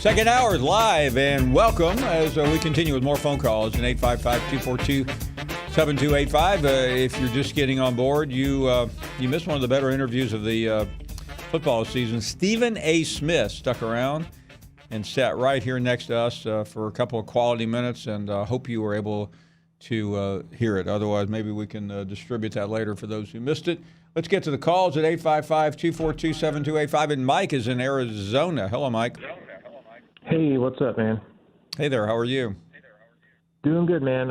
Second hour is live, and welcome as we continue with more phone calls in 855-242-7285. If you're just getting on board, you missed one of the better interviews of the football season. Stephen A. Smith stuck around and sat right here next to us for a couple of quality minutes, and hope you were able to hear it. Otherwise, maybe we can distribute that later for those who missed it. Let's get to the calls at 855-242-7285. And Mike is in Arizona. Hello, Mike. Hey, what's up, man? Hey there. How are you? Doing good, man.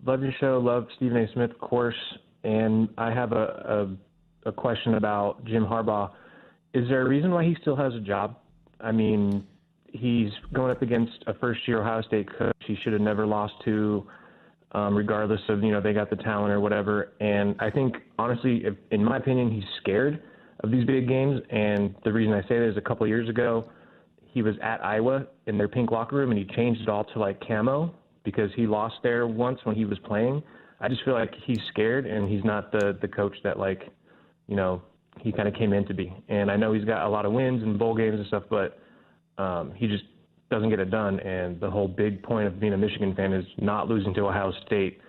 Love your show. Love Stephen A. Smith, of course. And I have a question about Jim Harbaugh. Is there a reason why he still has a job? I mean, he's going up against a first-year Ohio State coach he should have never lost to, regardless of, they got the talent or whatever. And I think, honestly, in my opinion, he's scared of these big games. And the reason I say that is a couple of years ago, he was at Iowa in their pink locker room, and he changed it all to, camo because he lost there once when he was playing. I just feel like he's scared, and he's not the coach that, he kind of came in to be. And I know he's got a lot of wins and bowl games and stuff, but he just doesn't get it done. And the whole big point of being a Michigan fan is not losing to Ohio State,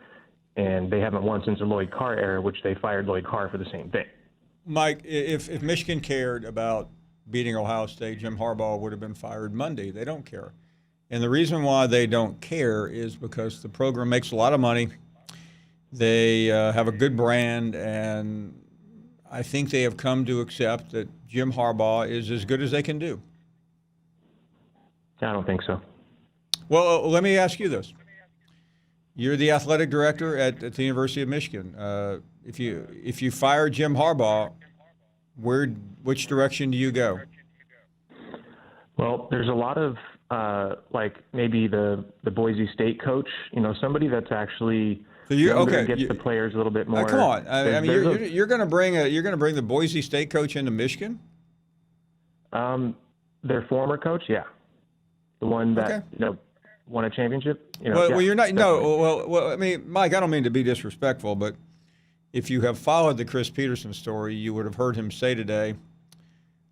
and they haven't won since the Lloyd Carr era, which they fired Lloyd Carr for the same thing. Mike, if Michigan cared about beating Ohio State, Jim Harbaugh would have been fired Monday. They don't care. And the reason why they don't care is because the program makes a lot of money. They have a good brand, and I think they have come to accept that Jim Harbaugh is as good as they can do. I don't think so. Well, let me ask you this. You're the athletic director at the University of Michigan. If you fire Jim Harbaugh, which direction do you go? Well, there's a lot of maybe the Boise State coach, somebody that's actually gets the players a little bit more. Come on, you're going to bring the Boise State coach into Michigan? Their former coach, yeah, the one that won a championship. Well, you're not. No, well, I mean, Mike, I don't mean to be disrespectful, but if you have followed the Chris Peterson story, you would have heard him say today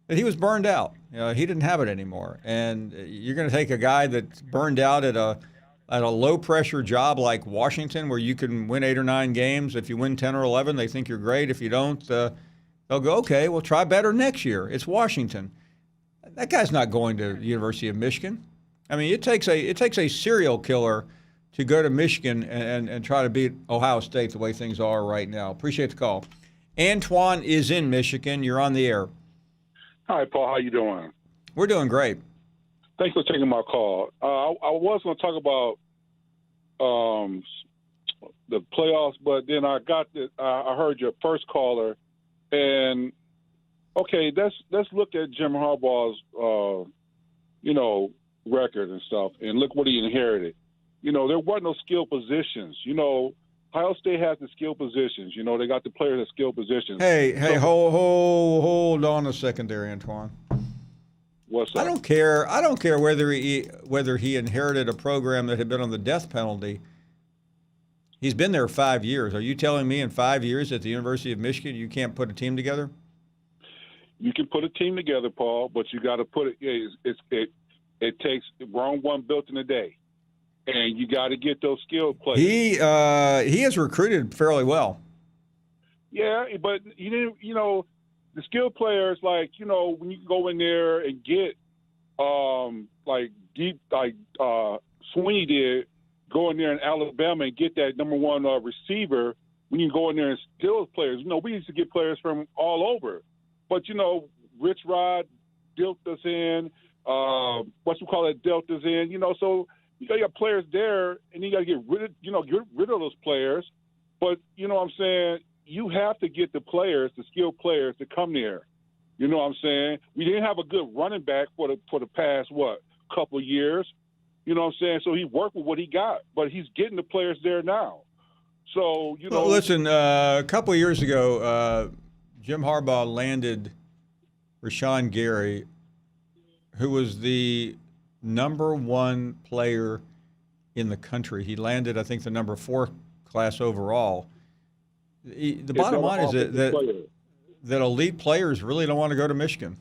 that he was burned out. He didn't have it anymore. And you're going to take a guy that's burned out at a low-pressure job like Washington, where you can win 8 or 9 games. If you win 10 or 11, they think you're great. If you don't, they'll go, okay, we'll try better next year. It's Washington. That guy's not going to the University of Michigan. I mean, it takes a serial killer to go to Michigan and try to beat Ohio State the way things are right now. Appreciate the call. Antoine is in Michigan. You're on the air. Hi, Paul. How you doing? We're doing great. Thanks for taking my call. I was going to talk about the playoffs, but then I heard your first caller, and okay, let's look at Jim Harbaugh's record and stuff, and look what he inherited. There weren't no skill positions. Ohio State has the skill positions. They got the players at skill positions. Hey, hold on a second there, Antoine. What's that? I don't care whether he inherited a program that had been on the death penalty. He's been there 5 years. Are you telling me in 5 years at the University of Michigan you can't put a team together? You can put a team together, Paul, but you got to put it. It takes wrong one built in a day. And you got to get those skilled players. He has recruited fairly well. Yeah, but he didn't. The skilled players, when you go in there and get deep, Sweeney did, go in there in Alabama and get that number one receiver. When you go in there and steal players, we used to get players from all over. But Rich Rod dealt us in. Dealt us in. So. You got players there, and you got to get rid of those players. But what I'm saying, you have to get the players, the skilled players, to come there. You know what I'm saying? We didn't have a good running back for the past couple of years. You know what I'm saying? So he worked with what he got, but he's getting the players there now. So Well, listen, a couple of years ago, Jim Harbaugh landed Rashawn Gary, who was the number 1 player in the country. He landed, I think, the number 4 class overall. The bottom line is that elite players really don't want to go to Michigan.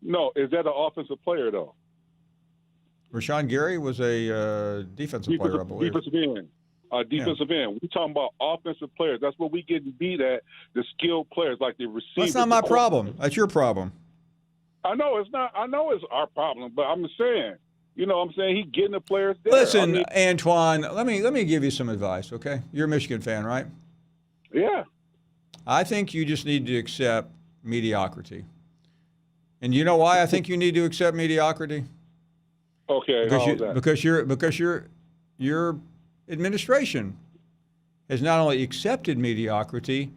No, is that an offensive player, though? Rashawn Gary was a defensive player, I believe. Defensive end. Defensive end. We're talking about offensive players. That's what we getting beat at, the skilled players like the receivers. That's not my problem. That's your problem. I know it's not. I know it's our problem, but I'm saying, you know what I'm saying? He getting the players there. Listen, Antoine, let me give you some advice, okay? You're a Michigan fan, right? Yeah. I think you just need to accept mediocrity. And you know why I think you need to accept mediocrity? Okay, because your administration has not only accepted mediocrity,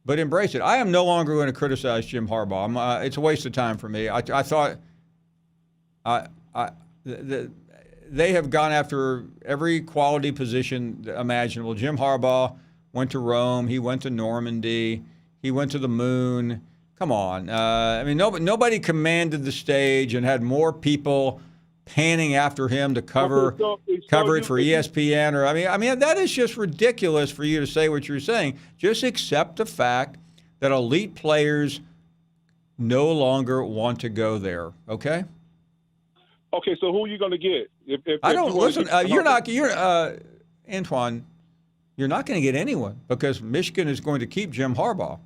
but embraced it. I am no longer going to criticize Jim Harbaugh. It's a waste of time for me. I thought they have gone after every quality position imaginable. Jim Harbaugh went to Rome. He went to Normandy. He went to the moon. Come on. I mean, nobody commanded the stage and had more people panning after him to cover it for ESPN. Or I mean, that is just ridiculous for you to say what you're saying. Just accept the fact that elite players no longer want to go there. Okay. Okay, so who are you going to get? I don't listen. Antoine. You're not going to get anyone because Michigan is going to keep Jim Harbaugh.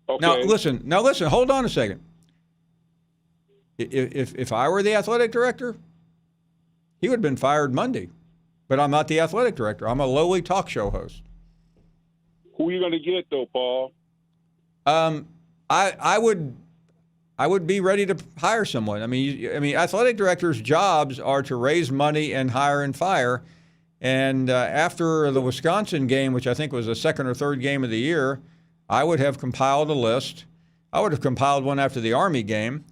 Okay. Now listen. Hold on a second. If I were the athletic director, he would have been fired Monday. But I'm not the athletic director. I'm a lowly talk show host. Who are you going to get though, Paul? I would be ready to hire someone. I mean, athletic directors' jobs are to raise money and hire and fire. And after the Wisconsin game, which I think was the second or third game of the year, I would have compiled a list. I would have compiled one after the Army game,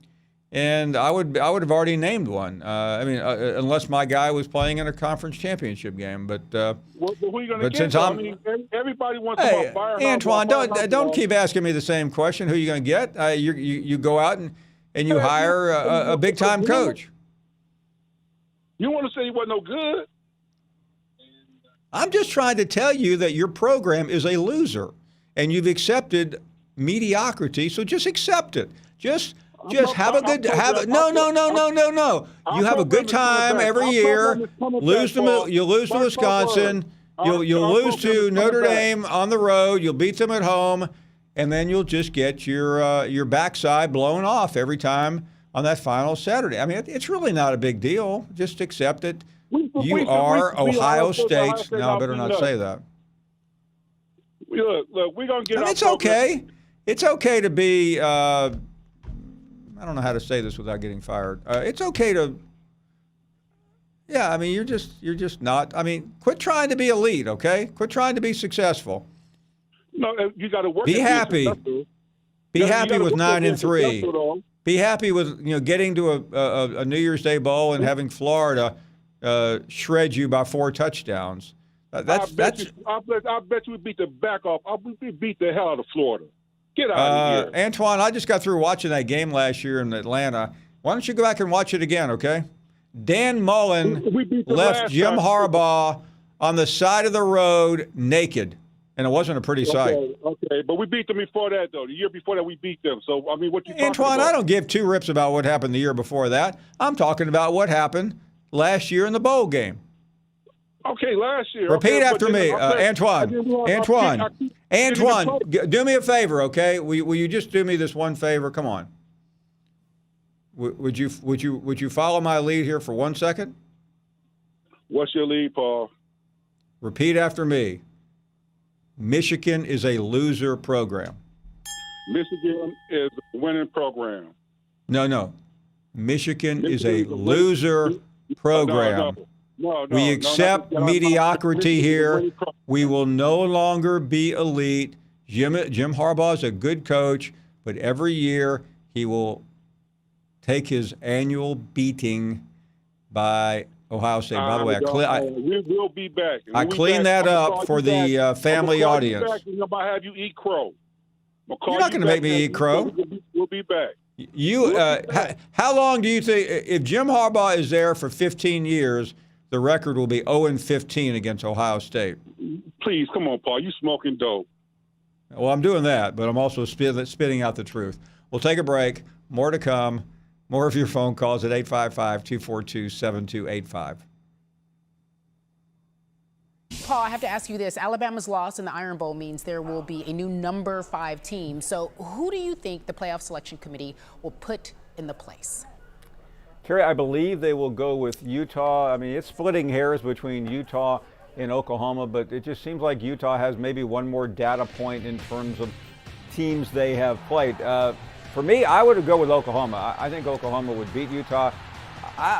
and I would have already named one. Unless my guy was playing in a conference championship game. But who are you going to get? Since everybody wants to fire. Antoine, don't keep asking me the same question. Who are you going to get? You go out and you hire a big time coach. You want to say he wasn't no good? I'm just trying to tell you that your program is a loser, and you've accepted mediocrity. So just accept it. Just have a good no. You have a good time every year. You'll lose to Wisconsin. You'll lose to Notre Dame on the road. You'll beat them at home, and then you'll just get your backside blown off every time on that final Saturday. I mean, it's really not a big deal. Just accept it. You are Ohio State's. No, I better not say that. Look, we're going to get it's okay. It's okay to be, I don't know how to say this without getting fired. It's okay to, yeah, I mean, you're just not, I mean, quit trying to be elite, okay? Quit trying to be successful. No, you got to work. Be happy. Be happy with 9-3. Be happy with, getting to a New Year's Day bowl and having Florida shred you by 4 touchdowns. I bet you we beat the back off. We beat the hell out of Florida. Get out of here. Antoine, I just got through watching that game last year in Atlanta. Why don't you go back and watch it again, okay? Dan Mullen left Jim Harbaugh on the side of the road naked, and it wasn't a pretty sight. Okay, but we beat them before that, though. The year before that, we beat them. So, I mean, what you talking Antoine, about? I don't give 2 rips about what happened the year before that. I'm talking about what happened last year in the bowl game. Okay, last year. Repeat after me, Antoine. Antoine, do me a favor, okay? Will you just do me this one favor? Come on. Would you follow my lead here for 1 second? What's your lead, Paul? Repeat after me. Michigan is a loser program. Michigan is a winning program. No. Michigan is a loser program. No, we accept mediocrity here. We will no longer be elite. Jim Harbaugh is a good coach, but every year he will take his annual beating by Ohio State. By the way, we will be back. I cleaned that up for the family audience. I'm about to have you eat crow. You're not going to make me eat crow. We'll be back. How long do you think, if Jim Harbaugh is there for 15 years, the record will be 0-15 against Ohio State? Please, come on, Paul. You smoking dope. Well, I'm doing that, but I'm also spitting out the truth. We'll take a break. More to come. More of your phone calls at 855-242-7285. Paul, I have to ask you this. Alabama's loss in the Iron Bowl means there will be a new number 5 team. So who do you think the playoff selection committee will put in the place? Terry, I believe they will go with Utah. I mean, it's splitting hairs between Utah and Oklahoma, but it just seems like Utah has maybe one more data point in terms of teams they have played. For me, I would go with Oklahoma. I think Oklahoma would beat Utah.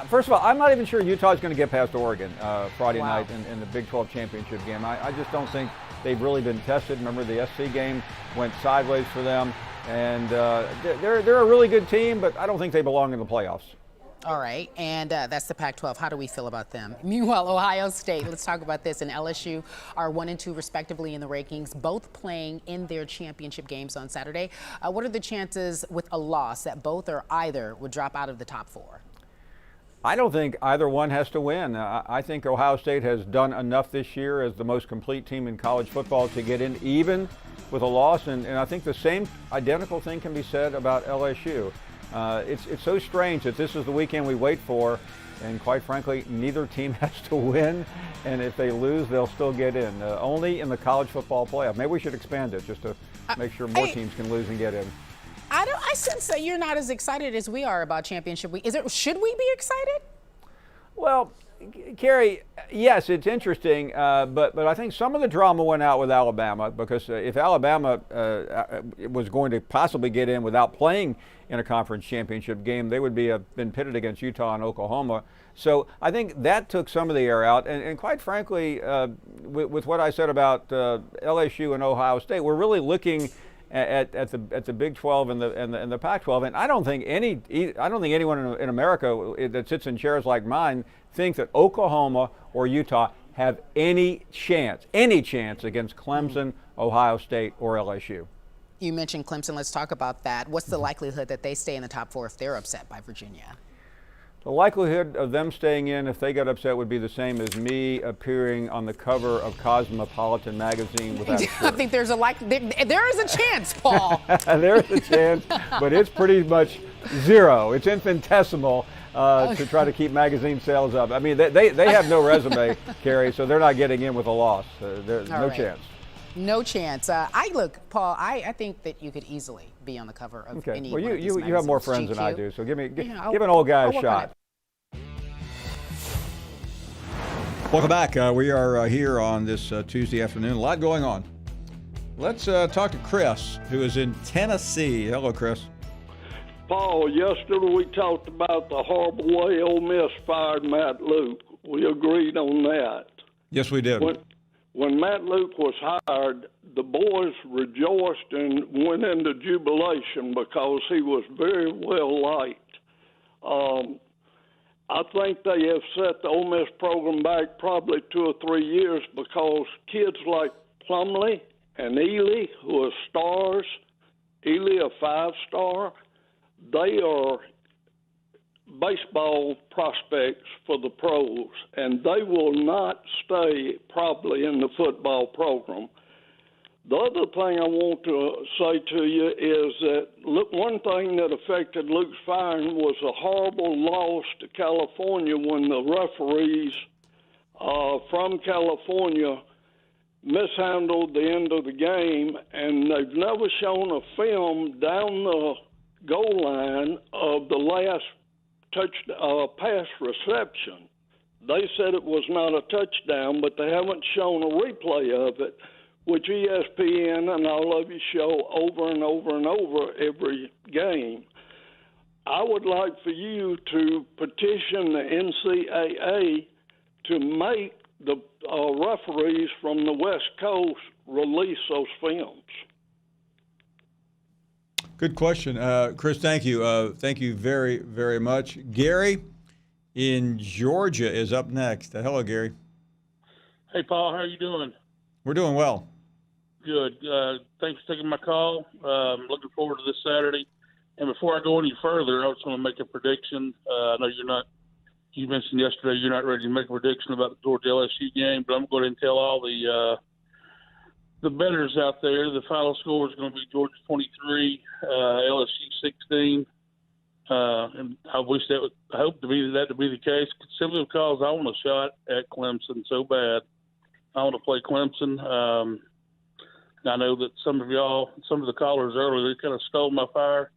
First of all, I'm not even sure Utah is going to get past Oregon Friday night in the Big 12 championship game. I just don't think they've really been tested. Remember, the SC game went sideways for them, and they're a really good team, but I don't think they belong in the playoffs. All right, and that's the Pac-12. How do we feel about them? Meanwhile, Ohio State, let's talk about this. And LSU are 1 and 2 respectively in the rankings, both playing in their championship games on Saturday. What are the chances with a loss that both or either would drop out of the top 4? I don't think either one has to win. I think Ohio State has done enough this year as the most complete team in college football to get in even with a loss, and I think the same identical thing can be said about LSU. It's so strange that this is the weekend we wait for, and quite frankly, neither team has to win, and if they lose, they'll still get in. Only in the college football playoff. Maybe we should expand it just to make sure more teams can lose and get in. I sense that you're not as excited as we are about championship week. Should we be excited? Well, Carrie, yes, it's interesting, but I think some of the drama went out with Alabama because if Alabama was going to possibly get in without playing in a conference championship game, they would been pitted against Utah and Oklahoma. So I think that took some of the air out. And quite frankly, with what I said about LSU and Ohio State, we're really looking at the Big 12 and the Pac-12, and I don't think anyone in America that sits in chairs like mine think that Oklahoma or Utah have any chance against Clemson, Ohio State, or LSU. You mentioned Clemson. Let's talk about that. What's the likelihood that they stay in the top 4 if they're upset by Virginia? The likelihood of them staying in if they got upset would be the same as me appearing on the cover of Cosmopolitan magazine without a shirt. I think there is a chance, Paul. There's a chance, but it's pretty much zero. It's infinitesimal to try to keep magazine sales up. I mean, they have no resume, Carrie, so they're not getting in with a loss. There's no chance. No chance. Paul, I think that you could easily be on the cover of any one of these magazines. You have more friends than I do, so give an old guy a shot. Welcome back. We are here on this Tuesday afternoon. A lot going on. Let's talk to Chris, who is in Tennessee. Hello, Chris. Paul, yesterday we talked about the horrible way Ole Miss fired Matt Luke. We agreed on that. Yes, we did. When Matt Luke was hired, the boys rejoiced and went into jubilation because he was very well liked. I think they have set the Ole Miss program back probably 2 or 3 years because kids like Plumlee and Ely, who are stars, Ely a 5-star, they are baseball prospects for the pros, and they will not stay probably in the football program. The other thing I want to say to you is that one thing that affected Luke's firing was a horrible loss to California when the referees from California mishandled the end of the game, and they've never shown a film down the goal line of the last pass reception. They said it was not a touchdown, but they haven't shown a replay of it, which ESPN and I Love You show over and over and over every game. I would like for you to petition the NCAA to make the referees from the West Coast release those films. Good question. Chris, thank you. Thank you very, very much. Gary in Georgia is up next. Hello, Gary. Hey, Paul. How are you doing? We're doing well. Good. Thanks for taking my call. Looking forward to this Saturday. And before I go any further, I just want to make a prediction. I know you mentioned yesterday you're not ready to make a prediction about the Georgia LSU game, but I'm going to tell all the bettors out there the final score is going to be Georgia 23, LSU 16. And I hope to be the case, simply because I want a shot at Clemson so bad. I want to play Clemson. I know that some of the callers earlier, they kind of stole my fire.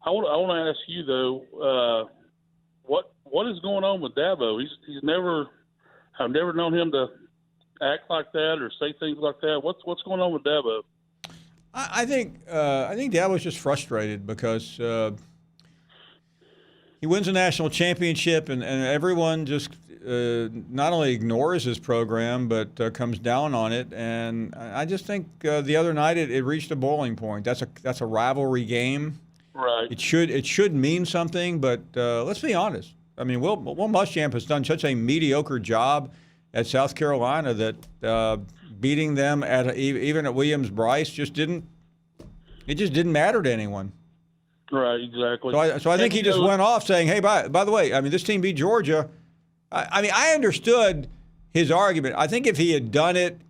I want to ask you though, what is going on with Dabo? I've never known him to act like that or say things like that. What's going on with Dabo? I think Dabo's just frustrated because he wins a national championship and everyone just not only ignores his program but comes down on it. And I just think the other night it reached a boiling point. That's a rivalry game. Right. It should mean something, but let's be honest. I mean, Will Muschamp has done such a mediocre job at South Carolina that beating them even at Williams-Brice just didn't matter to anyone. Right, exactly. So I think he just went off saying, "Hey, by the way, I mean this team beat Georgia." I mean, I understood his argument. I think if he had done it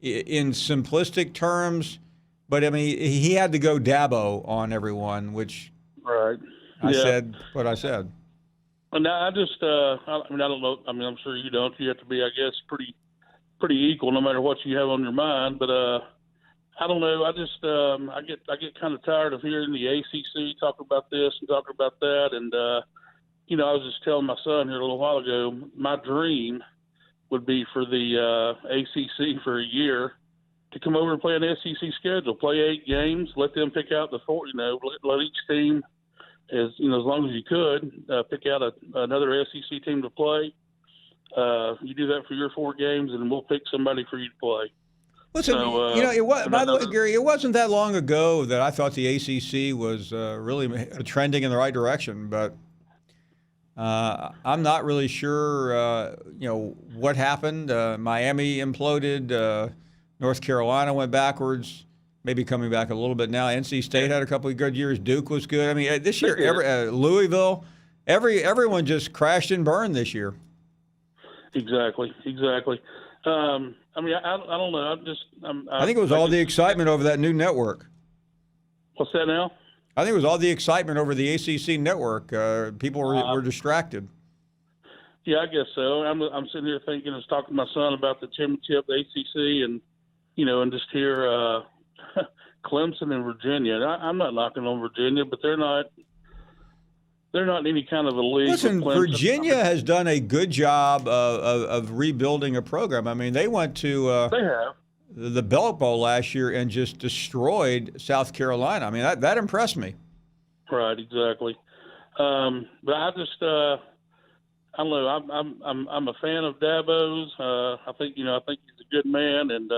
in simplistic terms, but I mean he had to go Dabo on everyone, which right. I said what I said. And I just, I don't know. I mean, I'm sure you don't. You have to be, I guess, pretty equal, no matter what you have on your mind. But I don't know. I just, I get kind of tired of hearing the ACC talk about this and talk about that. And I was just telling my son here a little while ago, my dream would be for the ACC for a year to come over and play an SEC schedule, play 8 games, let them pick out the 4. Let each team. As long as you could pick out another SEC team to play, you do that for your 4 games, and we'll pick somebody for you to play. Listen, by the way, Gary, it wasn't that long ago that I thought the ACC was really trending in the right direction, but I'm not really sure, what happened. Miami imploded. North Carolina went backwards. Maybe coming back a little bit now. NC State had a couple of good years. Duke was good. I mean, this year, Louisville, everyone just crashed and burned this year. Exactly. I mean, I don't know. I think it was all the excitement over that new network. What's that now? I think it was all the excitement over the ACC network. People were distracted. Yeah, I guess so. I'm sitting here thinking, I was talking to my son about the championship, the ACC, and and just hear. Clemson and Virginia. I'm not knocking on Virginia, but they're not any kind of a league. Listen, Virginia has done a good job of rebuilding a program. I mean, they went to the Belk Bowl last year and just destroyed South Carolina. I mean, that impressed me. Right, exactly. But I just I don't know. I'm a fan of Dabo's. I think he's a good man, and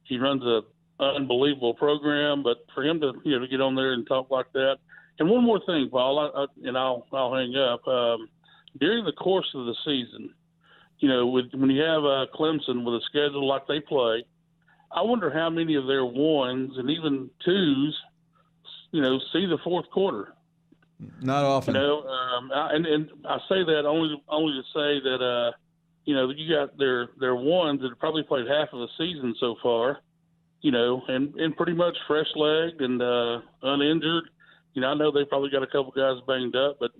he runs a unbelievable program, but for him to to get on there and talk like that. And one more thing, Paul, I'll hang up. During the course of the season, when you have Clemson with a schedule like they play, I wonder how many of their ones and even twos, see the fourth quarter. Not often. And I say that only to say that you got their ones that have probably played half of the season so far. And pretty much fresh-legged and uninjured. I know they probably got a couple guys banged up, but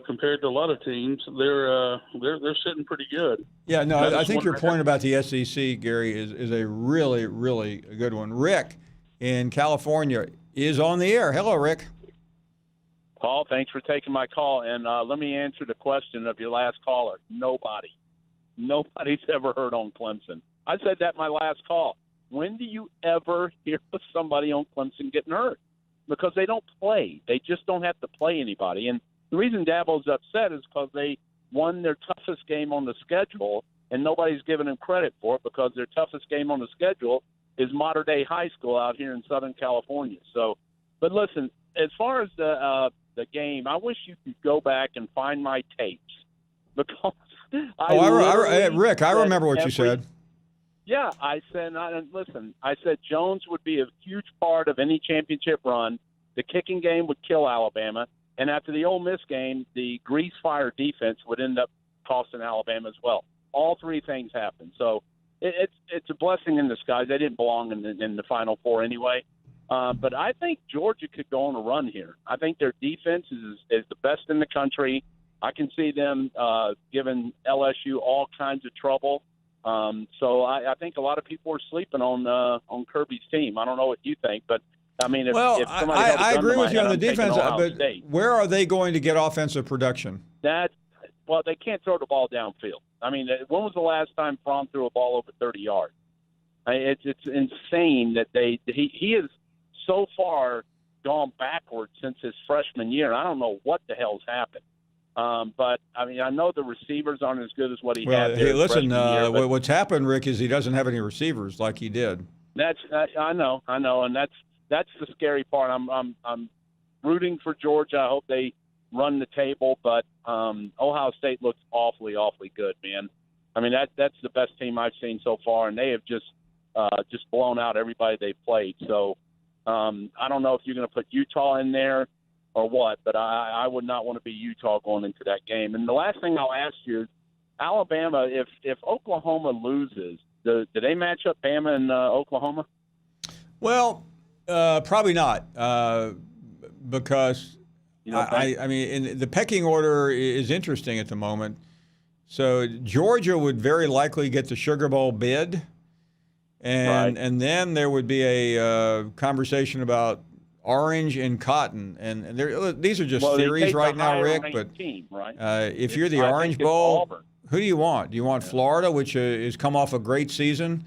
compared to a lot of teams, they're sitting pretty good. Yeah, no, I think your point about the SEC, Gary, is a really, really good one. Rick in California is on the air. Hello, Rick. Paul, thanks for taking my call. And let me answer the question of your last caller. Nobody's ever heard on Clemson. I said that in my last call. When do you ever hear of somebody on Clemson getting hurt? Because they don't play. They just don't have to play anybody. And the reason Dabo's upset is because they won their toughest game on the schedule, and nobody's giving them credit for it because their toughest game on the schedule is modern-day high school out here in Southern California. So, but listen, as far as the game, I wish you could go back and find my tapes because Rick, I remember what you said. Yeah, I said Jones would be a huge part of any championship run. The kicking game would kill Alabama. And after the Ole Miss game, the grease fire defense would end up costing Alabama as well. All 3 things happened. So it's a blessing in disguise. They didn't belong in the Final Four anyway. But I think Georgia could go on a run here. I think their defense is the best in the country. I can see them giving LSU all kinds of trouble. So I think a lot of people are sleeping on Kirby's team. I don't know what you think, but I mean, if somebody held a gun I agree to my with you head, on the I'm taking defense, Ohio but State. where are they going to get offensive production? Well, they can't throw the ball downfield. I mean, when was the last time Fromm threw a ball over 30 yards? It's insane that he has so far gone backwards since his freshman year. I don't know what the hell's happened. But I mean, I know the receivers aren't as good as what he had. Hey, listen, year, what's happened, Rick, is he doesn't have any receivers like he did. I know, and that's the scary part. I'm rooting for Georgia. I hope they run the table, but Ohio State looks awfully good, man. I mean, that's the best team I've seen so far, and they have just blown out everybody they played. So I don't know if you're going to put Utah in there or what, but I would not want to be Utah going into that game. And the last thing I'll ask you is, Alabama, if Oklahoma loses, do they match up Bama and Oklahoma? Well, probably not, because I mean, the pecking order is interesting at the moment. So Georgia would very likely get the Sugar Bowl bid, and then there would be a conversation about Orange and Cotton, and these are just theories right now, Rick. But team, right? If you're the Orange Bowl, who do you want? Do you want Florida, which has come off a great season,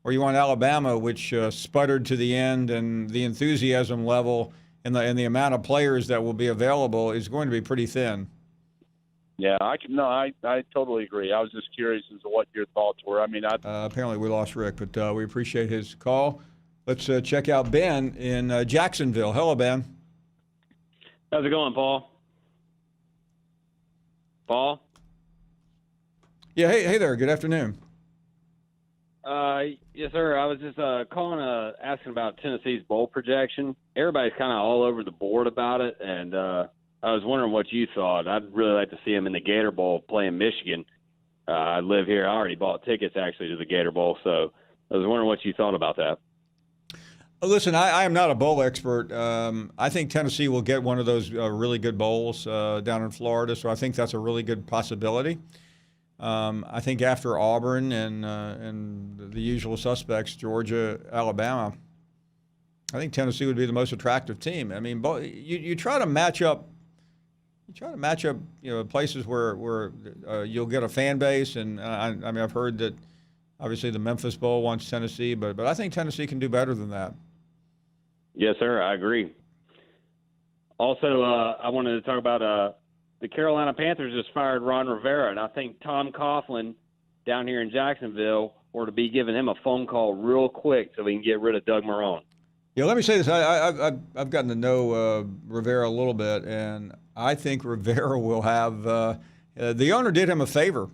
or you want Alabama, which sputtered to the end, and the enthusiasm level and the amount of players that will be available is going to be pretty thin? Yeah, I totally agree. I was just curious as to what your thoughts were. I mean, apparently we lost Rick, but we appreciate his call. Let's check out Ben in Jacksonville. Hello, Ben. How's it going, Paul? Paul? Yeah, hey there. Good afternoon. Yes, sir. I was just calling, asking about Tennessee's bowl projection. Everybody's kind of all over the board about it, and I was wondering what you thought. I'd really like to see them in the Gator Bowl playing Michigan. I live here. I already bought tickets, actually, to the Gator Bowl, so I was wondering what you thought about that. Listen, I am not a bowl expert. I think Tennessee will get one of those really good bowls down in Florida, so I think that's a really good possibility. I think after Auburn and the usual suspects, Georgia, Alabama, I think Tennessee would be the most attractive team. I mean, you try to match up. You try to match up, places where you'll get a fan base, and I mean, I've heard that obviously the Memphis Bowl wants Tennessee, but I think Tennessee can do better than that. Yes, sir. I agree. Also, I wanted to talk about the Carolina Panthers just fired Ron Rivera, and I think Tom Coughlin down here in Jacksonville ought to be giving him a phone call real quick so we can get rid of Doug Marrone. Yeah, let me say this. I've gotten to know Rivera a little bit, and I think Rivera will have the owner did him a favor.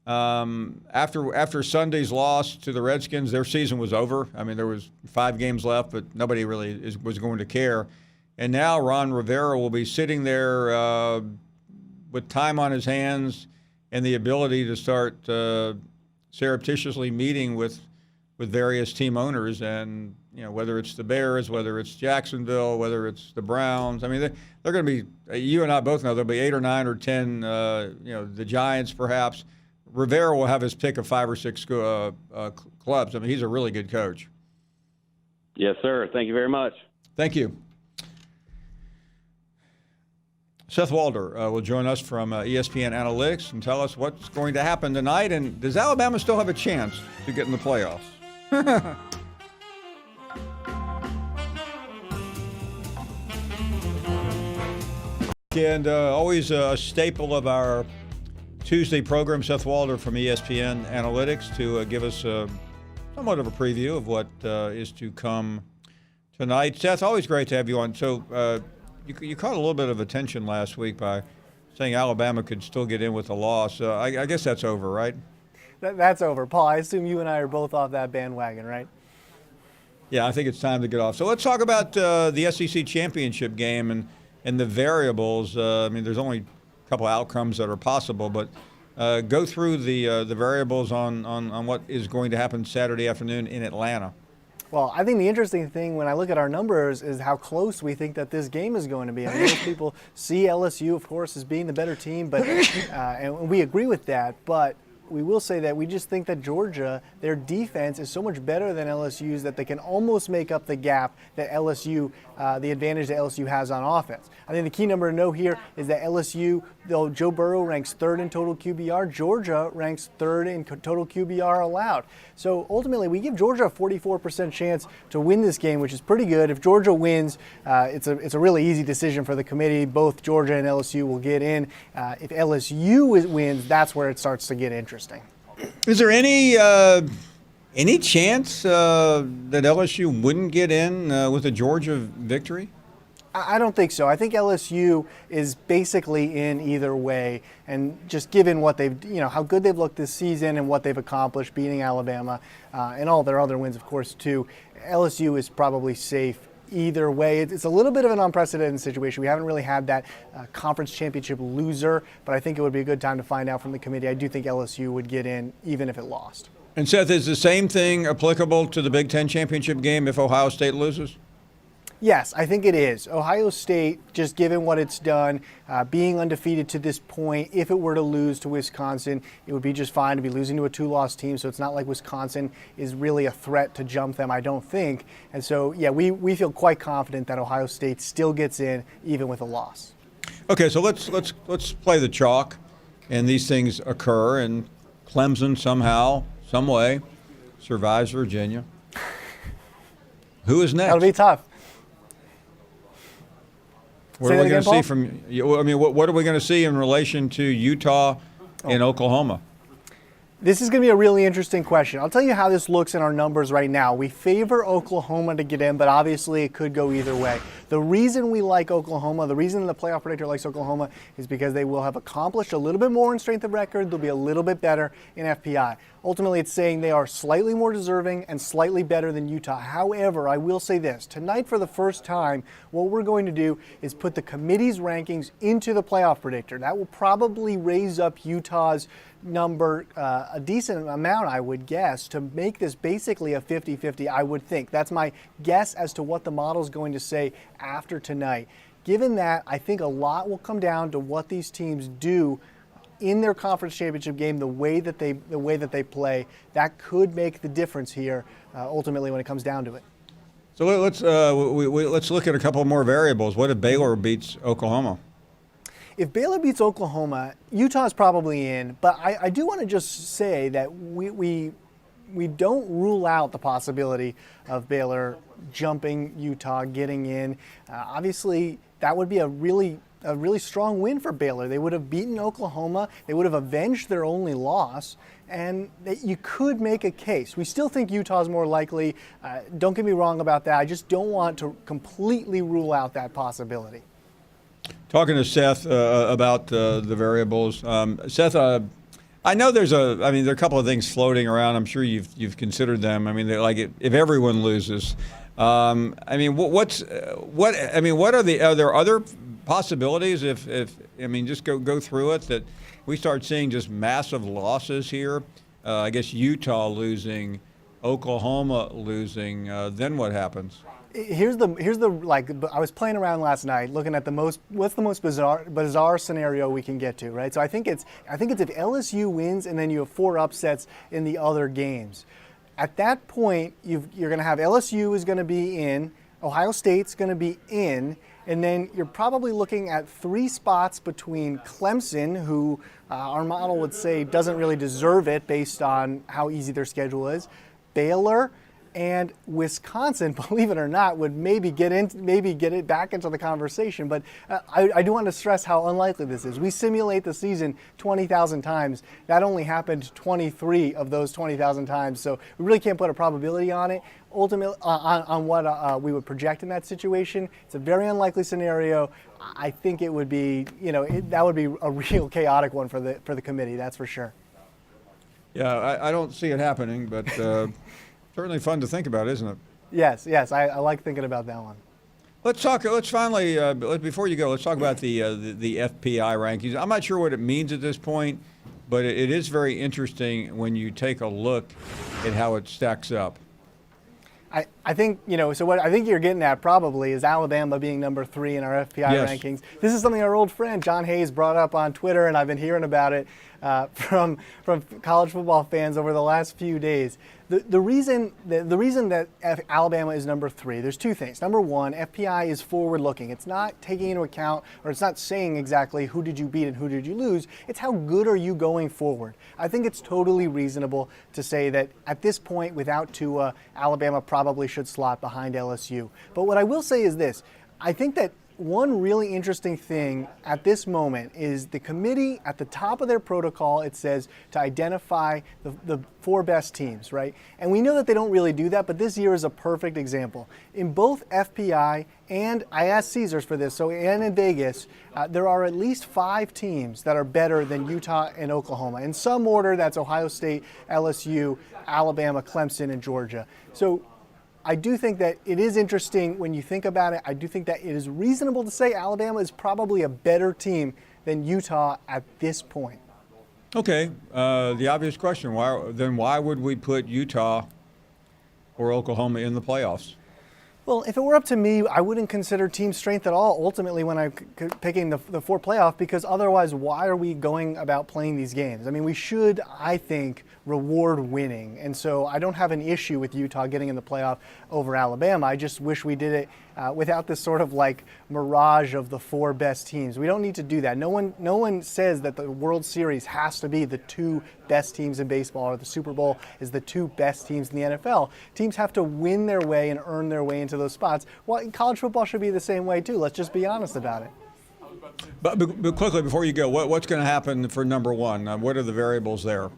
After Sunday's loss to the Redskins, their season was over. I mean, there was 5 games left, but nobody really was going to care. And now Ron Rivera will be sitting there with time on his hands and the ability to start surreptitiously meeting with various team owners, and whether it's the Bears, whether it's Jacksonville, whether it's the Browns. I mean, they're going to be. You and I both know there'll be 8 or 9 or 10. The Giants perhaps. Rivera will have his pick of 5 or 6 clubs. I mean, he's a really good coach. Yes, sir. Thank you very much. Thank you. Seth Walder will join us from ESPN Analytics and tell us what's going to happen tonight. And does Alabama still have a chance to get in the playoffs? And always a staple of our Tuesday program, Seth Walder from ESPN Analytics, to give us somewhat of a preview of what is to come tonight. Seth, always great to have you on. So you caught a little bit of attention last week by saying Alabama could still get in with a loss. I guess that's over, right? That's over. Paul, I assume you and I are both off that bandwagon, right? Yeah, I think it's time to get off. So let's talk about the SEC championship game and the variables. I mean, there's only a couple outcomes that are possible, but go through the variables on what is going to happen Saturday afternoon in Atlanta. Well, I think the interesting thing when I look at our numbers is how close we think that this game is going to be. I mean, most people see LSU, of course, as being the better team, but and we agree with that. But we will say that we just think that Georgia, their defense is so much better than LSU's that they can almost make up the gap that LSU, the advantage that LSU has on offense. I think the key number to know here is that LSU, though Joe Burrow ranks 3rd in total QBR, Georgia ranks 3rd in total QBR allowed. So ultimately, we give Georgia a 44% chance to win this game, which is pretty good. If Georgia wins, it's a really easy decision for the committee. Both Georgia and LSU will get in. If LSU wins, that's where it starts to get interesting. Is there any chance that LSU wouldn't get in with a Georgia victory? I don't think so. I think LSU is basically in either way, and just given what they've, how good they've looked this season and what they've accomplished, beating Alabama and all their other wins, of course, too, LSU is probably safe either way. It's a little bit of an unprecedented situation. We haven't really had that conference championship loser, but I think it would be a good time to find out from the committee. I do think LSU would get in even if it lost. And Seth, is the same thing applicable to the Big Ten championship game if Ohio State loses? Yes, I think it is. Ohio State, just given what it's done, being undefeated to this point, if it were to lose to Wisconsin, it would be just fine to be losing to a 2-loss team. So it's not like Wisconsin is really a threat to jump them, I don't think. And so, yeah, we feel quite confident that Ohio State still gets in, even with a loss. Okay, so let's play the chalk, and these things occur, and Clemson somehow, some way, survives Virginia. Who is next? That'll be tough. What are we going to see from? I mean, what are we going to see in relation to Utah and Oklahoma? This is going to be a really interesting question. I'll tell you how this looks in our numbers right now. We favor Oklahoma to get in, but obviously it could go either way. The reason we like Oklahoma, the reason the playoff predictor likes Oklahoma is because they will have accomplished a little bit more in strength of record. They'll be a little bit better in FPI. Ultimately, it's saying they are slightly more deserving and slightly better than Utah. However, I will say this. Tonight, for the first time, what we're going to do is put the committee's rankings into the playoff predictor. That will probably raise up Utah's number a decent amount, I would guess, to make this basically a 50-50, I would think. That's my guess as to what the model is going to say after tonight. Given that, I think a lot will come down to what these teams do in their conference championship game, the way that they play. That could make the difference here ultimately when it comes down to it. So let's look at a couple more variables. What if Baylor beats Oklahoma? If Baylor beats Oklahoma, Utah's probably in, but I do want to just say that we don't rule out the possibility of Baylor jumping Utah, getting in. Obviously, that would be a really strong win for Baylor. They would have beaten Oklahoma. They would have avenged their only loss, and you could make a case. We still think Utah's more likely. Don't get me wrong about that. I just don't want to completely rule out that possibility. Talking to Seth about the variables, Seth, I know there are a couple of things floating around. I'm sure you've considered them. I mean, if everyone loses, I mean, what are there other possibilities just go through it, that we start seeing just massive losses here? I guess Utah losing, Oklahoma losing, then what happens? Here's the I was playing around last night looking at what's the most bizarre scenario we can get to, right? So I think it's if LSU wins and then you have 4 upsets in the other games. At that point, you're going to have LSU is going to be in, Ohio State's going to be in, and then you're probably looking at 3 spots between Clemson, who our model would say doesn't really deserve it based on how easy their schedule is, Baylor, and Wisconsin, believe it or not, would maybe get it back into the conversation. But I do want to stress how unlikely this is. We simulate the season 20,000 times. That only happened 23 of those 20,000 times. So we really can't put a probability on it. Ultimately, on what we would project in that situation, it's a very unlikely scenario. I think it would be, that would be a real chaotic one for the committee. That's for sure. Yeah, I don't see it happening, but. Certainly fun to think about, isn't it? Yes, I like thinking about that one. Let's finally, before you go, let's talk about the FPI rankings. I'm not sure what it means at this point, but it is very interesting when you take a look at how it stacks up. I think, so what I think you're getting at probably is Alabama being number 3 in our FPI Yes. rankings. This is something our old friend John Hayes brought up on Twitter, and I've been hearing about it from college football fans over the last few days. The reason that Alabama is number 3, there's two things. Number one, FPI is forward-looking. It's not taking into account, or it's not saying exactly who did you beat and who did you lose. It's how good are you going forward. I think it's totally reasonable to say that at this point, without Tua, Alabama probably should slot behind LSU. But what I will say is this. I think that one really interesting thing at this moment is the committee at the top of their protocol, it says to identify the 4 best teams, right? And we know that they don't really do that, but this year is a perfect example. In both FPI and I asked Caesars for this, and in Vegas, there are at least 5 teams that are better than Utah and Oklahoma. In some order, that's Ohio State, LSU, Alabama, Clemson, and Georgia. So I do think that it is interesting when you think about it. I do think that it is reasonable to say Alabama is probably a better team than Utah at this point. Okay, the obvious question, why would we put Utah or Oklahoma in the playoffs? Well, if it were up to me, I wouldn't consider team strength at all ultimately when I'm picking the 4 playoff, because otherwise why are we going about playing these games? I mean, we should, I think, reward winning. And so I don't have an issue with Utah getting in the playoff over Alabama. I just wish we did it without this sort of like mirage of the 4 best teams. We don't need to do that. No one says that the World Series has to be the 2 best teams in baseball, or the Super Bowl is the 2 best teams in the NFL. Teams have to win their way and earn their way into those spots. Well, college football should be the same way too. Let's just be honest about it. But quickly, before you go, what's going to happen for number 1? What are the variables there?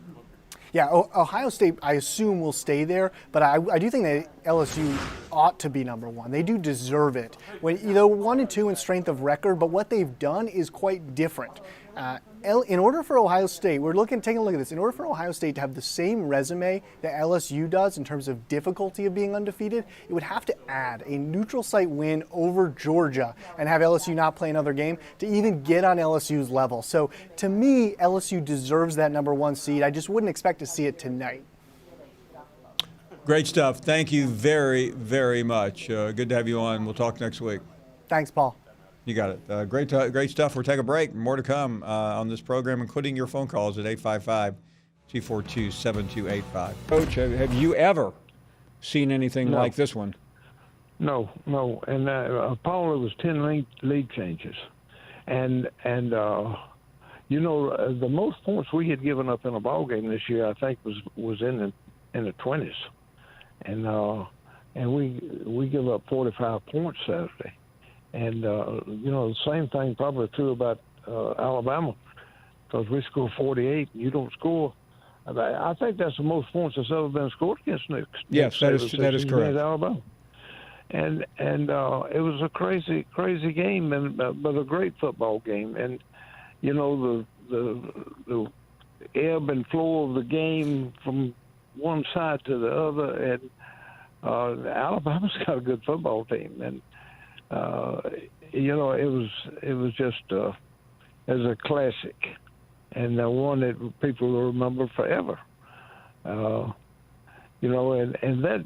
Yeah, Ohio State, I assume, will stay there, but I do think that LSU ought to be number 1. They do deserve it. They're 1 and 2 in strength of record, but what they've done is quite different. In order for Ohio State, taking a look at this. In order for Ohio State to have the same resume that LSU does in terms of difficulty of being undefeated, it would have to add a neutral site win over Georgia and have LSU not play another game to even get on LSU's level. So to me, LSU deserves that number 1 seed. I just wouldn't expect to see it tonight. Great stuff. Thank you very, very much. Good to have you on. We'll talk next week. Thanks, Paul. You got it. Great stuff. We'll take a break. More to come on this program, including your phone calls at 855-242-7285. Coach, have you ever seen anything like this one? No. And Paul, it was 10 league changes. And the most points we had given up in a ball game this year, I think, was in the 20s. And we give up 45 points Saturday. And, the same thing probably true about Alabama, because we score 48 and you don't score. I think that's the most points that's ever been scored against Nick. Yes, that is correct. Alabama. And it was a crazy game, but a great football game. And, the ebb and flow of the game from one side to the other. And Alabama's got a good football team. And, it was just as a classic, and one that people will remember forever. And that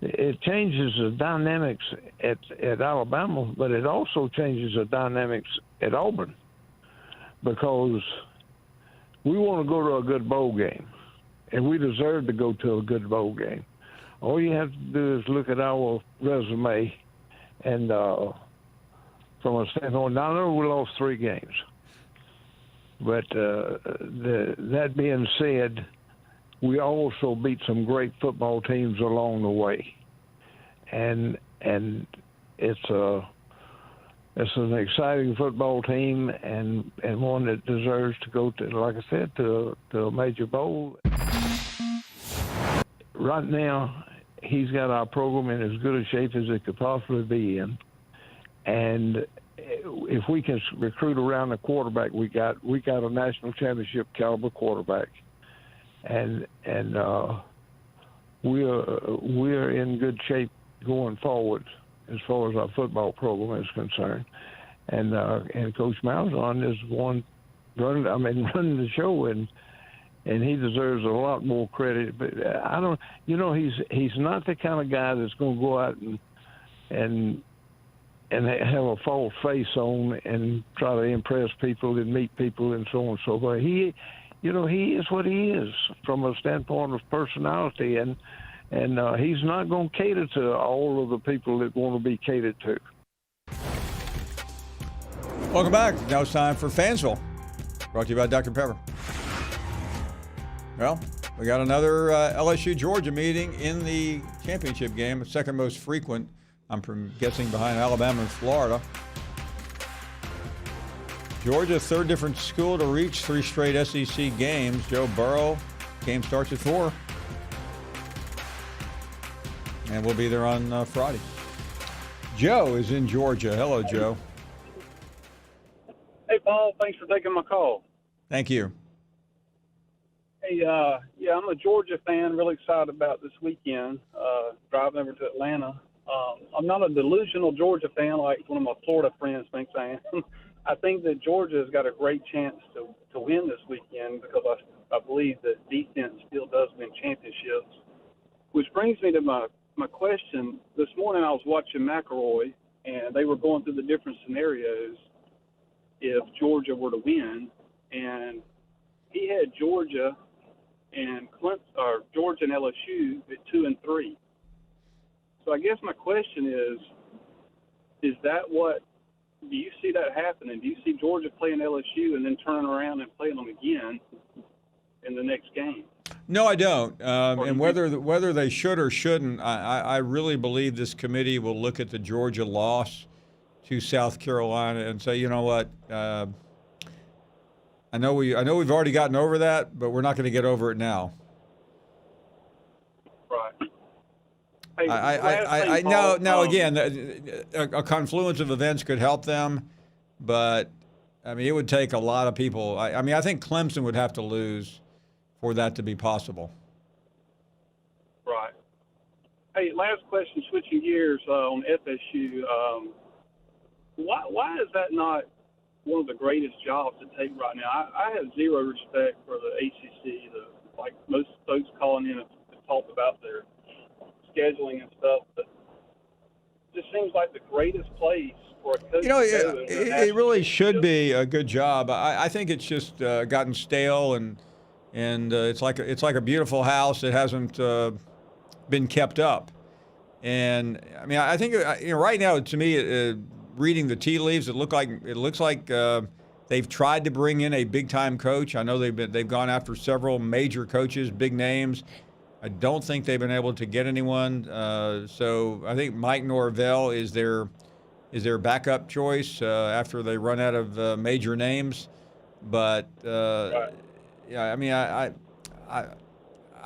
it changes the dynamics at Alabama, but it also changes the dynamics at Auburn, because we want to go to a good bowl game, and we deserve to go to a good bowl game. All you have to do is look at our resume. And from a standpoint, I know we lost 3 games, but that being said, we also beat some great football teams along the way, and it's an exciting football team, and one that deserves to go to, like I said, to a major bowl. Right now, he's got our program in as good a shape as it could possibly be in. And if we can recruit around the quarterback, we got a national championship caliber quarterback. And we're in good shape going forward as far as our football program is concerned. And Coach Malzahn is running the show, and and he deserves a lot more credit. But I don't, he's not the kind of guy that's going to go out and have a false face on and try to impress people and meet people and so on and so forth. He is what he is from a standpoint of personality, and he's not going to cater to all of the people that want to be catered to. Welcome back. Now it's time for Fansville, brought to you by Dr. Pepper. Well, we got another LSU-Georgia meeting in the championship game, the second most frequent, I'm guessing, behind Alabama and Florida. Georgia, third different school to reach 3 straight SEC games. Joe Burrow, game starts at 4. And we'll be there on Friday. Joe is in Georgia. Hello, Joe. Hey, Paul. Thanks for taking my call. Thank you. Hey, I'm a Georgia fan. Really excited about this weekend. Driving over to Atlanta. I'm not a delusional Georgia fan like one of my Florida friends thinks I am. I think that Georgia has got a great chance to win this weekend because I believe that defense still does win championships. Which brings me to my question. This morning I was watching McElroy, and they were going through the different scenarios if Georgia were to win, and he had Georgia and Georgia and LSU at 2 and 3. So I guess my question is that what? Do you see that happening? Do you see Georgia playing LSU and then turning around and playing them again in the next game? No, I don't. And whether they should or shouldn't, I really believe this committee will look at the Georgia loss to South Carolina and say, you know what, I know we've already gotten over that, but we're not going to get over it now. Right. Hey, again, a confluence of events could help them, but I mean, it would take a lot of people. I think Clemson would have to lose for that to be possible. Right. Hey, last question, switching gears on FSU. Why is that not one of the greatest jobs to take right now? I have zero respect for the ACC. Like most folks calling in to talk about their scheduling and stuff, but it just seems like the greatest place for a coach. It really should be a good job. I think it's just gotten stale, and it's like a beautiful house that hasn't been kept up. And I mean, I think right now, to me, reading the tea leaves, it looks like they've tried to bring in a big time coach. I know they've gone after several major coaches, big names. I don't think they've been able to get anyone. So I think Mike Norvell is their backup choice after they run out of major names. But yeah, I mean, I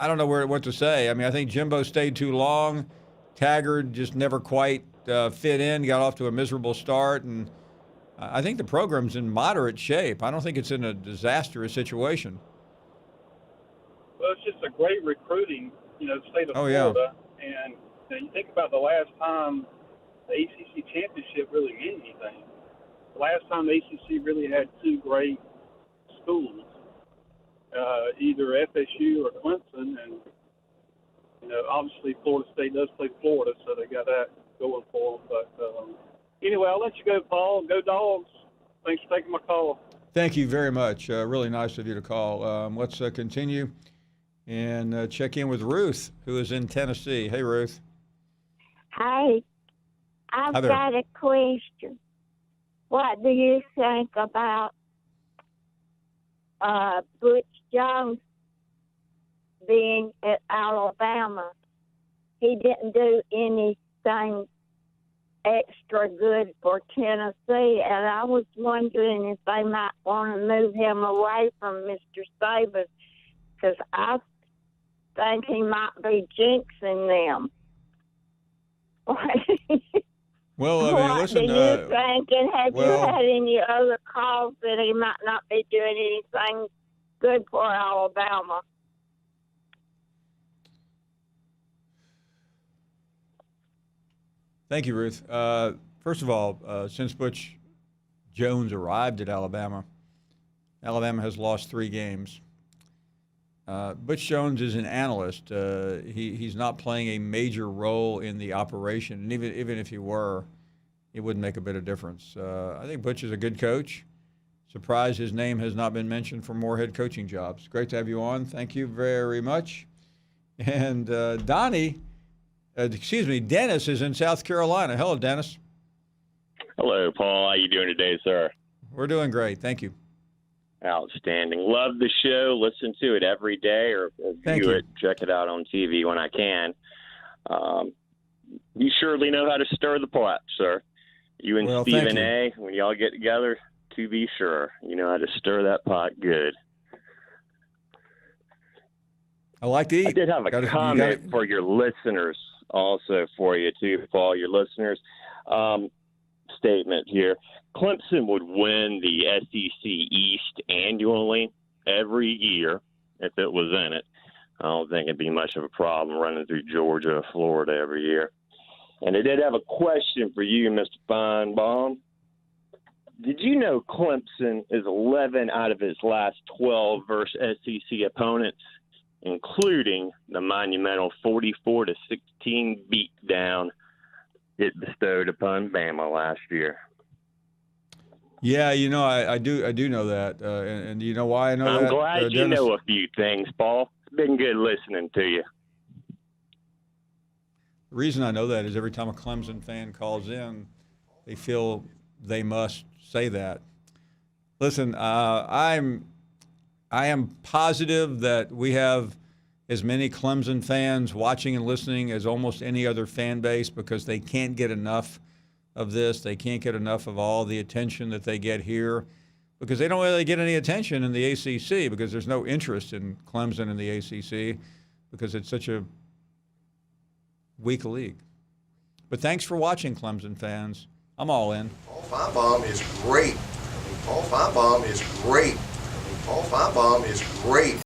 don't know what to say. I mean, I think Jimbo stayed too long. Taggart just never quite fit in, got off to a miserable start, and I think the program's in moderate shape. I don't think it's in a disastrous situation. Well, it's just a great recruiting, state of Florida. And you think about the last time the ACC championship really meant anything. The last time the ACC really had 2 great schools, either FSU or Clemson, and obviously Florida State does play Florida, so they got that going for them. But anyway, I'll let you go, Paul. Go Dogs. Thanks for taking my call. Thank you very much. Really nice of you to call. Let's continue and check in with Ruth, who is in Tennessee. Hey, Ruth. Hi. I've got a question. What do you think about Butch Jones being at Alabama? He didn't do anything extra good for Tennessee, and I was wondering if they might want to move him away from Mr. Saban, because I think he might be jinxing them. Well, I mean, listen. What do you think? And have you had any other calls that he might not be doing anything good for Alabama? Thank you, Ruth. First of all, since Butch Jones arrived at Alabama, Alabama has lost 3 games. Butch Jones is an analyst. He's not playing a major role in the operation, and even if he were, it wouldn't make a bit of difference. I think Butch is a good coach. Surprised his name has not been mentioned for more head coaching jobs. Great to have you on. Thank you very much. And Dennis is in South Carolina. Hello, Dennis. Hello, Paul. How you doing today, sir? We're doing great. Thank you. Outstanding. Love the show. Listen to it every day or view it. Check it out on TV when I can. You surely know how to stir the pot, sir. You and Stephen A., when y'all get together, to be sure, you know how to stir that pot good. I like to eat. I did have a comment for your listeners, also for you, too, Paul, your listeners. Statement here. Clemson would win the SEC East annually every year if it was in it. I don't think it'd be much of a problem running through Georgia or Florida every year. And I did have a question for you, Mr. Finebaum. Did you know Clemson is 11 out of its last 12 versus SEC opponents, including the monumental 44-16 beatdown it bestowed upon Bama last year? Yeah, I do know that, and you know why I know that? I'm glad you know a few things, Paul. It's been good listening to you. The reason I know that is every time a Clemson fan calls in, they feel they must say that. Listen, I am positive that we have as many Clemson fans watching and listening as almost any other fan base because they can't get enough of this. They can't get enough of all the attention that they get here because they don't really get any attention in the ACC because there's no interest in Clemson in the ACC because it's such a weak league. But thanks for watching, Clemson fans. I'm all in. Paul Finebaum is great. Paul Finebaum is great. Paul Finebaum is great.